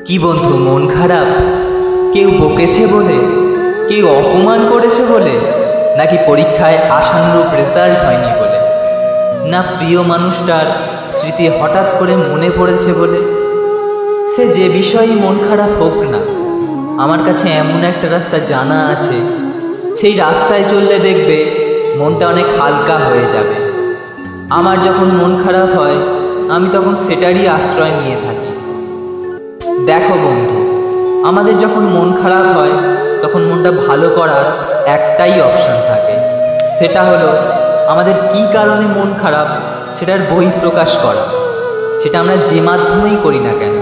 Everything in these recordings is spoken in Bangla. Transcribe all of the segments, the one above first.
কি বন্ধু, মন খারাপ? কেউ বকেছে বলে, কেউ অপমান করেছে বলে, নাকি পরীক্ষায় আশানুরূপ রেজাল্ট হয়নি বলে, না প্রিয় মানুষটার স্মৃতি হঠাৎ করে মনে পড়েছে বলে? সে যে বিষয়েই মন খারাপ হোক না, আমার কাছে এমন একটা রাস্তা জানা আছে, সেই রাস্তায় চললে দেখবে মনটা অনেক হালকা হয়ে যাবে। আমার যখন মন খারাপ হয়, আমি তখন সেটারই আশ্রয় নিয়ে থাকি। দেখো বন্ধু, আমাদের যখন মন খারাপ হয় তখন মনটা ভালো করার একটাই অপশান থাকে, সেটা হলো আমাদের কি কারণে মন খারাপ সেটার বহিঃপ্রকাশ করা। সেটা আমরা যে মাধ্যমেই করি না কেন,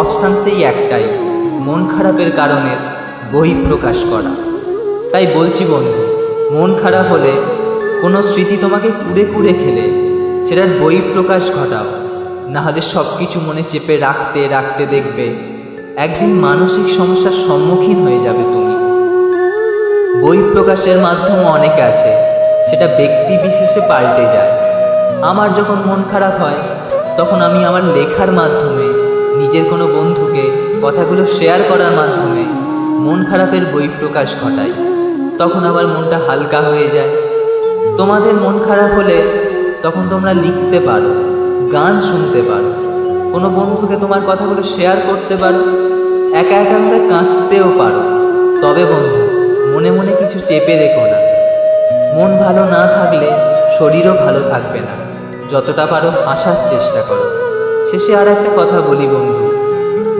অপশান সেই একটাই, মন খারাপের কারণের বহিঃপ্রকাশ করা। তাই বলছি বন্ধু, মন খারাপ হলে কোনো স্মৃতি তোমাকে কুড়ে কুড়ে খেলে সেটার বহিঃপ্রকাশ ঘটাও, নাহলে সব কিছু মনে চেপে রাখতে রাখতে দেখবে একদিন মানসিক সমস্যার সম্মুখীন হয়ে যাবে তুমি। বহিঃপ্রকাশের মাধ্যম অনেক আছে, সেটা ব্যক্তি বিশেষে পাল্টে যায়। আমার যখন মন খারাপ হয় তখন আমি আমার লেখার মাধ্যমে, নিজের কোনো বন্ধুকে কথাগুলো শেয়ার করার মাধ্যমে মন খারাপের বহিঃপ্রকাশ ঘটাই, তখন আবার মনটা হালকা হয়ে যায়। তোমাদের মন খারাপ হলে তখন তোমরা লিখতে পারো, গান শুনতে পারো, কোনো বন্ধুকে তোমার কথাগুলো শেয়ার করতে পারো, একা একা করে কাঁদতেও পারো। তবে বন্ধু, মনে মনে কিছু চেপে রেখো না। মন ভালো না থাকলে শরীরও ভালো থাকবে না। যতটা পারো হাসার চেষ্টা করো। শেষে আর একটা কথা বলি বন্ধু,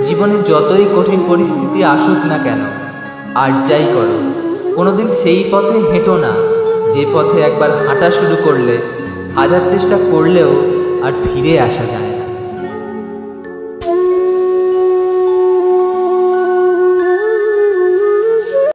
জীবনে যতই কঠিন পরিস্থিতি আসুক না কেন, আর যাই করো, কোনোদিন সেই পথে হেঁটো না যে পথে একবার হাঁটা শুরু করলে হাজার চেষ্টা করলেও আর ফিরে আসা যায় না।